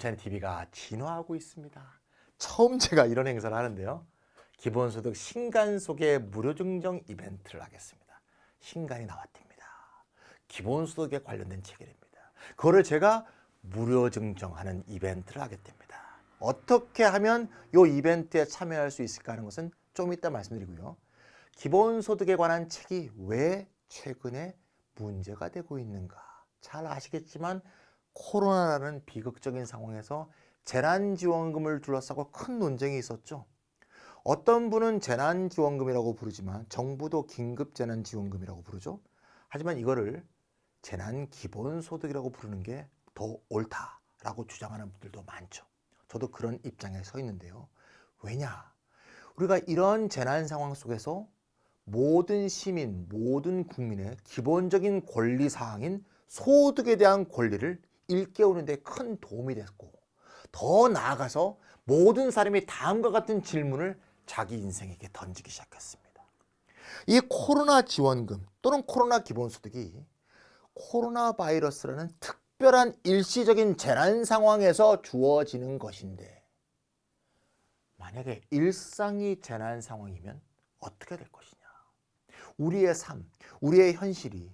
김찬희 TV가 진화하고 있습니다. 처음 제가 이런 행사를 하는데요. 기본소득 신간 소개 무료 증정 이벤트를 하겠습니다. 신간이 나왔답니다. 기본소득에 관련된 체결입니다. 그거를 제가 무료 증정하는 이벤트를 하겠답니다. 어떻게 하면 이 이벤트에 참여할 수 있을까 하는 것은 좀 이따 말씀드리고요. 기본소득에 관한 책이 왜 최근에 문제가 되고 있는가. 잘 아시겠지만 코로나라는 비극적인 상황에서 재난지원금을 둘러싸고 큰 논쟁이 있었죠. 어떤 분은 재난지원금이라고 부르지만 정부도 긴급재난지원금이라고 부르죠. 하지만 이거를 재난기본소득이라고 부르는 게 더 옳다라고 주장하는 분들도 많죠. 저도 그런 입장에 서 있는데요. 왜냐? 우리가 이런 재난 상황 속에서 모든 시민, 모든 국민의 기본적인 권리사항인 소득에 대한 권리를 일깨우는 데 큰 도움이 됐고, 더 나아가서 모든 사람이 다음과 같은 질문을 자기 인생에게 던지기 시작했습니다. 이 코로나 지원금 또는 코로나 기본소득이 코로나 바이러스라는 특별한 일시적인 재난 상황에서 주어지는 것인데, 만약에 일상이 재난 상황이면 어떻게 될 것이냐. 우리의 삶, 우리의 현실이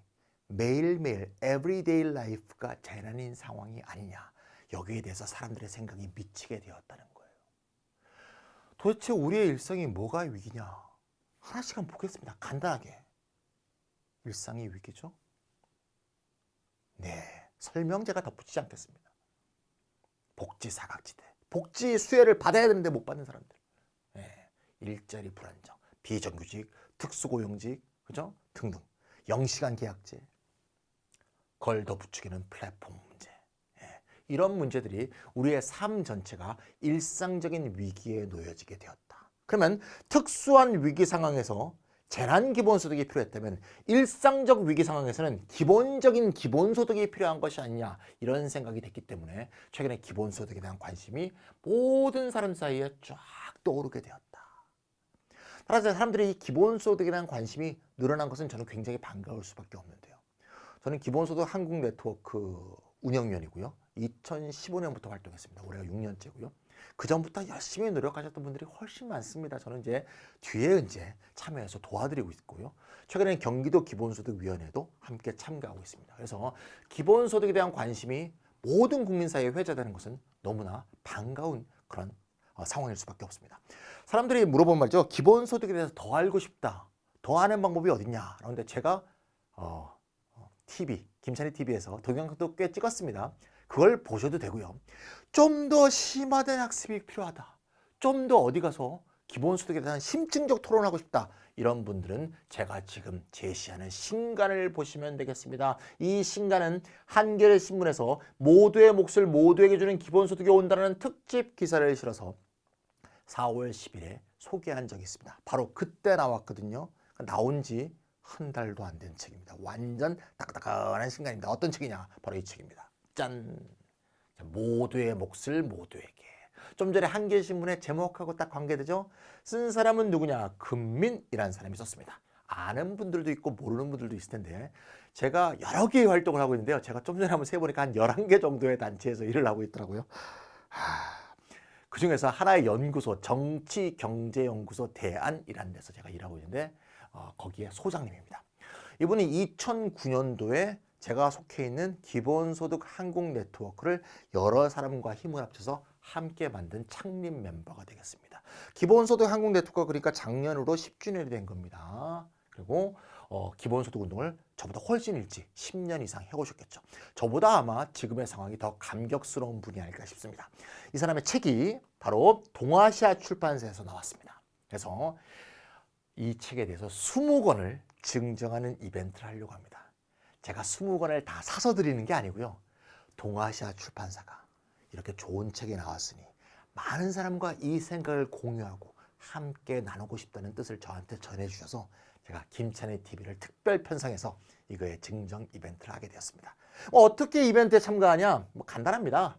매일매일 everyday life가 재난인 상황이 아니냐. 여기에 대해서 사람들의 생각이 미치게 되었다는 거예요. 도대체 우리의 일상이 뭐가 위기냐? 하나씩 한번 보겠습니다. 간단하게. 일상이 위기죠? 네, 설명제가 덧붙이지 않겠습니다. 복지 사각지대. 복지 수혜를 받아야 되는데 못 받는 사람들. 네, 일자리 불안정, 비정규직, 특수고용직, 그죠? 등등. 영시간 계약제. 그걸 덧붙이기는 플랫폼 문제. 네, 이런 문제들이 우리의 삶 전체가 일상적인 위기에 놓여지게 되었다. 그러면 특수한 위기 상황에서 재난기본소득이 필요했다면 일상적 위기 상황에서는 기본적인 기본소득이 필요한 것이 아니냐, 이런 생각이 됐기 때문에 최근에 기본소득에 대한 관심이 모든 사람 사이에 쫙 떠오르게 되었다. 따라서 사람들이 이 기본소득에 대한 관심이 늘어난 것은 저는 굉장히 반가울 수밖에 없는데요. 저는 기본소득 한국 네트워크 운영위원이고요. 2015년부터 활동했습니다. 올해가 6년째고요. 그 전부터 열심히 노력하셨던 분들이 훨씬 많습니다. 저는 이제 뒤에 참여해서 도와드리고 있고요. 최근에는 경기도 기본소득위원회도 함께 참가하고 있습니다. 그래서 기본소득에 대한 관심이 모든 국민 사이에 회자되는 것은 너무나 반가운 그런 상황일 수밖에 없습니다. 사람들이 물어보는 말이죠. 기본소득에 대해서 더 알고 싶다. 더 아는 방법이 어딨냐. 그런데 제가 TV, 김찬희 TV에서 동영상도 꽤 찍었습니다. 그걸 보셔도 되고요. 좀 더 심화된 학습이 필요하다. 좀 더 어디 가서 기본소득에 대한 심층적 토론하고 싶다. 이런 분들은 제가 지금 제시하는 신간을 보시면 되겠습니다. 이 신간은 한겨레 신문에서 모두의 몫을 모두에게 주는 기본소득이 온다는 특집 기사를 실어서 4월 10일에 소개한 적이 있습니다. 바로 그때 나왔거든요. 나온 지 한 달도 안 된 책입니다. 완전 따끈따끈한 신간입니다. 어떤 책이냐? 바로 이 책입니다. 짠! 모두의 몫을 모두에게. 좀 전에 한겨레신문의 제목하고 딱 관계되죠? 쓴 사람은 누구냐? 금민이라는 사람이 썼습니다. 아는 분들도 있고 모르는 분들도 있을 텐데, 제가 여러 개의 활동을 하고 있는데요. 제가 좀 전에 한번 세보니까 한 11개 정도의 단체에서 일을 하고 있더라고요. 그 중에서 하나의 연구소, 정치경제연구소 대안이라는 데서 제가 일하고 있는데, 거기에 소장님입니다. 이분이 2009년도에 제가 속해 있는 기본소득 한국 네트워크를 여러 사람과 힘을 합쳐서 함께 만든 창립 멤버가 되겠습니다. 기본소득 한국 네트워크가 그러니까 작년으로 10주년이 된 겁니다. 그리고 기본소득 운동을 저보다 훨씬 일찍 10년 이상 해오셨겠죠. 저보다 아마 지금의 상황이 더 감격스러운 분이 아닐까 싶습니다. 이 사람의 책이 바로 동아시아 출판사에서 나왔습니다. 그래서 이 책에 대해서 20권을 증정하는 이벤트를 하려고 합니다. 제가 20권을 다 사서 드리는 게 아니고요. 동아시아 출판사가 이렇게 좋은 책이 나왔으니 많은 사람과 이 생각을 공유하고 함께 나누고 싶다는 뜻을 저한테 전해주셔서 제가 김찬희 TV를 특별 편성해서 이거의 증정 이벤트를 하게 되었습니다. 어떻게 이벤트에 참가하냐? 간단합니다.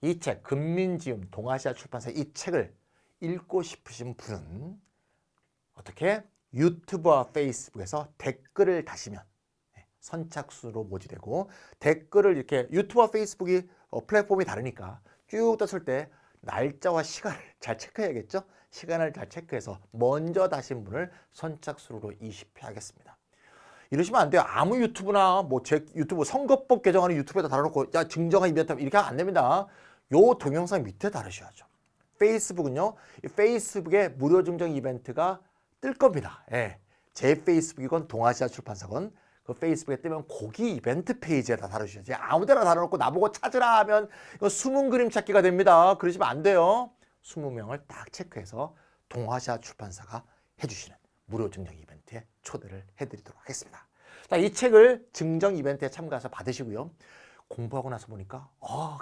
이 책, 금민지음 동아시아 출판사 이 책을 읽고 싶으신 분은 어떻게? 유튜브와 페이스북에서 댓글을 다시면 선착순으로 모집되고, 댓글을 이렇게 유튜브와 페이스북이 플랫폼이 다르니까 쭉 떴을 때 날짜와 시간을 잘 체크해야겠죠? 시간을 잘 체크해서 먼저 다신 분을 선착순으로 이식하겠습니다. 이러시면 안 돼요. 아무 유튜브나 뭐 제 유튜브 선거법 개정하는 유튜브에다 달아놓고 야 증정한 이벤트 이렇게 하면 안 됩니다. 요 동영상 밑에 달으셔야죠. 페이스북은요. 이 페이스북에 무료 증정 이벤트가 뜰 겁니다. 예. 제 페이스북이건 동아시아 출판사건 그 페이스북에 뜨면 거기 이벤트 페이지에다 달아주셔야지. 아무데나 달아놓고 나보고 찾으라 하면 이거 숨은 그림 찾기가 됩니다. 그러시면 안 돼요. 20명을 딱 체크해서 동아시아 출판사가 해주시는 무료 증정 이벤트에 초대를 해드리도록 하겠습니다. 자, 이 책을 증정 이벤트에 참가해서 받으시고요. 공부하고 나서 보니까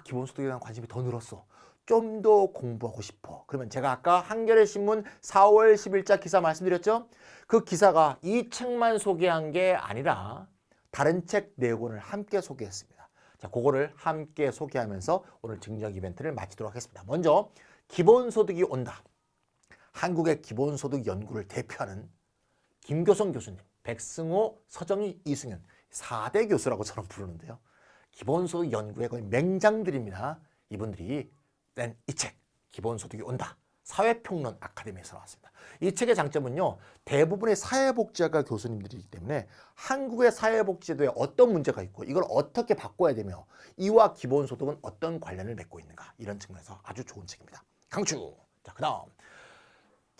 기본소득에 대한 관심이 더 늘었어. 좀 더 공부하고 싶어. 그러면 제가 아까 한겨레 신문 4월 10일자 기사 말씀드렸죠? 그 기사가 이 책만 소개한 게 아니라 다른 책 4권을 함께 소개했습니다. 자, 그거를 함께 소개하면서 오늘 증정 이벤트를 마치도록 하겠습니다. 먼저 기본소득이 온다. 한국의 기본소득 연구를 대표하는 김교성 교수님, 백승호, 서정희, 이승윤 4대 교수라고 저는 부르는데요. 기본소득 연구의 거의 맹장들입니다. 이분들이 낸 이 책, 기본소득이 온다. 사회평론 아카데미에서 나왔습니다. 이 책의 장점은요. 대부분의 사회복지학과 교수님들이기 때문에 한국의 사회복지제도에 어떤 문제가 있고 이걸 어떻게 바꿔야 되며 이와 기본소득은 어떤 관련을 맺고 있는가 이런 측면에서 아주 좋은 책입니다. 강추! 자, 그 다음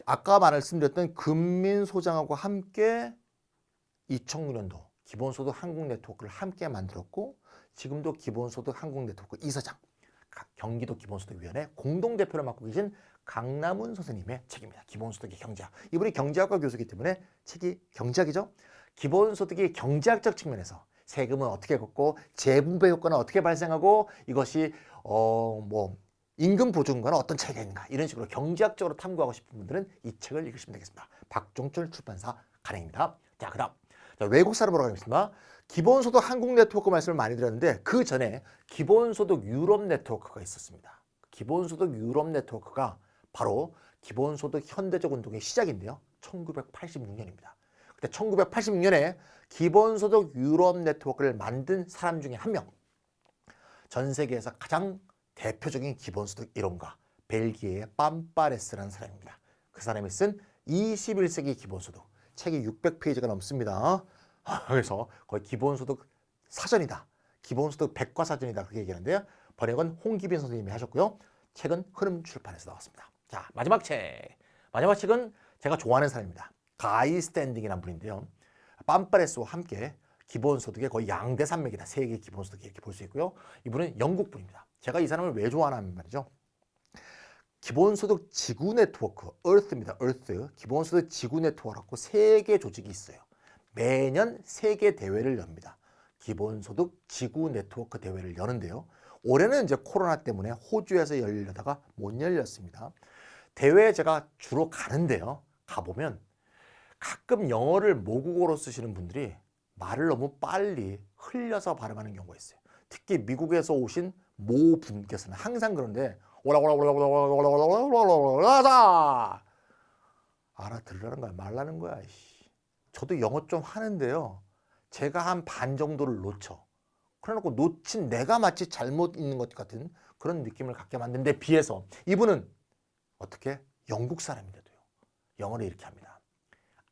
아까 말씀드렸던 금민소장하고 함께 2009년도 기본소득 한국 네트워크를 함께 만들었고 지금도 기본소득 한국 네트워크 이사장 경기도 기본소득위원회 공동대표를 맡고 계신 강남훈 선생님의 책입니다. 기본소득의 경제학. 이분이 경제학과 교수이기 때문에 책이 경제학이죠. 기본소득이 경제학적 측면에서 세금은 어떻게 걷고 재분배 효과는 어떻게 발생하고 이것이 임금 보증과는 어떤 차이가 있는가 이런 식으로 경제학적으로 탐구하고 싶은 분들은 이 책을 읽으시면 되겠습니다. 박종철 출판사 간행입니다. 자, 그다음 외국 사람으로 가겠습니다. 기본소득 한국 네트워크 말씀을 많이 드렸는데 그 전에 기본소득 유럽 네트워크가 있었습니다. 기본소득 유럽 네트워크가 바로 기본소득 현대적 운동의 시작인데요. 1986년입니다. 그때 1986년에 기본소득 유럽 네트워크를 만든 사람 중에 한 명. 전 세계에서 가장 대표적인 기본소득 이론가 벨기에의 빰빠레스라는 사람입니다. 그 사람이 쓴 21세기 기본소득 책이 600페이지가 넘습니다. 그래서 거의 기본소득 사전이다. 기본소득 백과사전이다. 그렇게 얘기하는데요. 번역은 홍기빈 선생님이 하셨고요. 책은 흐름출판에서 나왔습니다. 자, 마지막 책. 마지막 책은 제가 좋아하는 사람입니다. 가이 스탠딩이라는 분인데요. 빰빠레스와 함께 기본소득의 거의 양대산맥이다. 세계 기본소득 이렇게 볼 수 있고요. 이분은 영국 분입니다. 제가 이 사람을 왜 좋아하냐면 말이죠. 기본소득 지구 네트워크, Earth입니다. Earth. 기본소득 지구 네트워크라고 세계 조직이 있어요. 매년 세계 대회를 엽니다. 기본소득 지구 네트워크 대회를 여는데요. 올해는 이제 코로나 때문에 호주에서 열리려다가 못 열렸습니다. 대회에 제가 주로 가는데요. 가보면 가끔 영어를 모국어로 쓰시는 분들이 말을 너무 빨리 흘려서 발음하는 경우가 있어요. 특히 미국에서 오신 모 분께서는 항상 그런데 알아들으라는 거야 말라는 거야. 저도 영어 좀 하는데요. 제가 한 반 정도를 놓쳐. 그래놓고 놓친 내가 마치 잘못 있는 것 같은 그런 느낌을 갖게 만든 데 비해서 이분은 어떻게 영국 사람인데도요. 영어를 이렇게 합니다.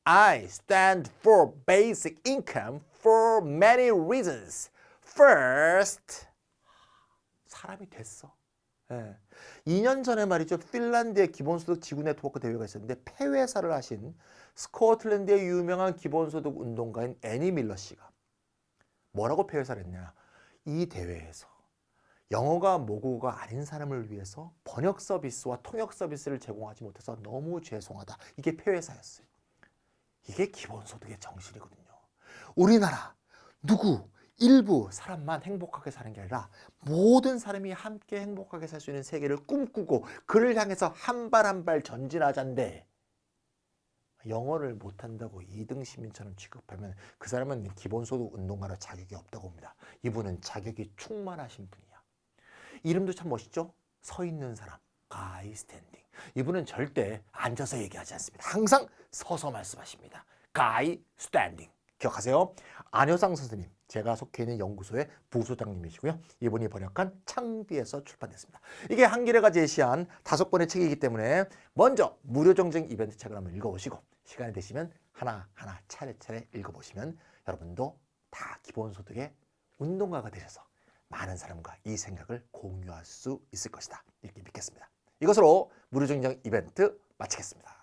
I stand for basic income for many reasons. First, 사람이 됐어. 예. 2년 전에 말이죠. 핀란드의 기본소득 지구 네트워크 대회가 있었는데 폐회사를 하신 스코틀랜드의 유명한 기본소득 운동가인 애니 밀러 씨가 뭐라고 폐회사를 했냐. 이 대회에서 영어가 모국어가 아닌 사람을 위해서 번역 서비스와 통역 서비스를 제공하지 못해서 너무 죄송하다. 이게 폐회사였어요. 이게 기본소득의 정신이거든요. 우리나라 누구 일부 사람만 행복하게 사는 게 아니라 모든 사람이 함께 행복하게 살 수 있는 세계를 꿈꾸고 그를 향해서 한 발 한 발 전진하자인데 영어를 못한다고 2등 시민처럼 취급하면 그 사람은 기본소득 운동가로 자격이 없다고 봅니다. 이분은 자격이 충만하신 분이야. 이름도 참 멋있죠? 서 있는 사람, 가이 스탠딩. 이분은 절대 앉아서 얘기하지 않습니다. 항상 서서 말씀하십니다. 가이 스탠딩. 기억하세요? 안효상 선생님 제가 속해 있는 연구소의 부소장님이시고요. 이분이 번역한 창비에서 출판됐습니다. 이게 한겨레가 제시한 5권의 책이기 때문에 먼저 무료 정정 이벤트 책을 한번 읽어보시고 시간이 되시면 하나하나 차례차례 읽어보시면 여러분도 다 기본소득의 운동가가 되셔서 많은 사람과 이 생각을 공유할 수 있을 것이다. 이렇게 믿겠습니다. 이것으로 무료 정정 이벤트 마치겠습니다.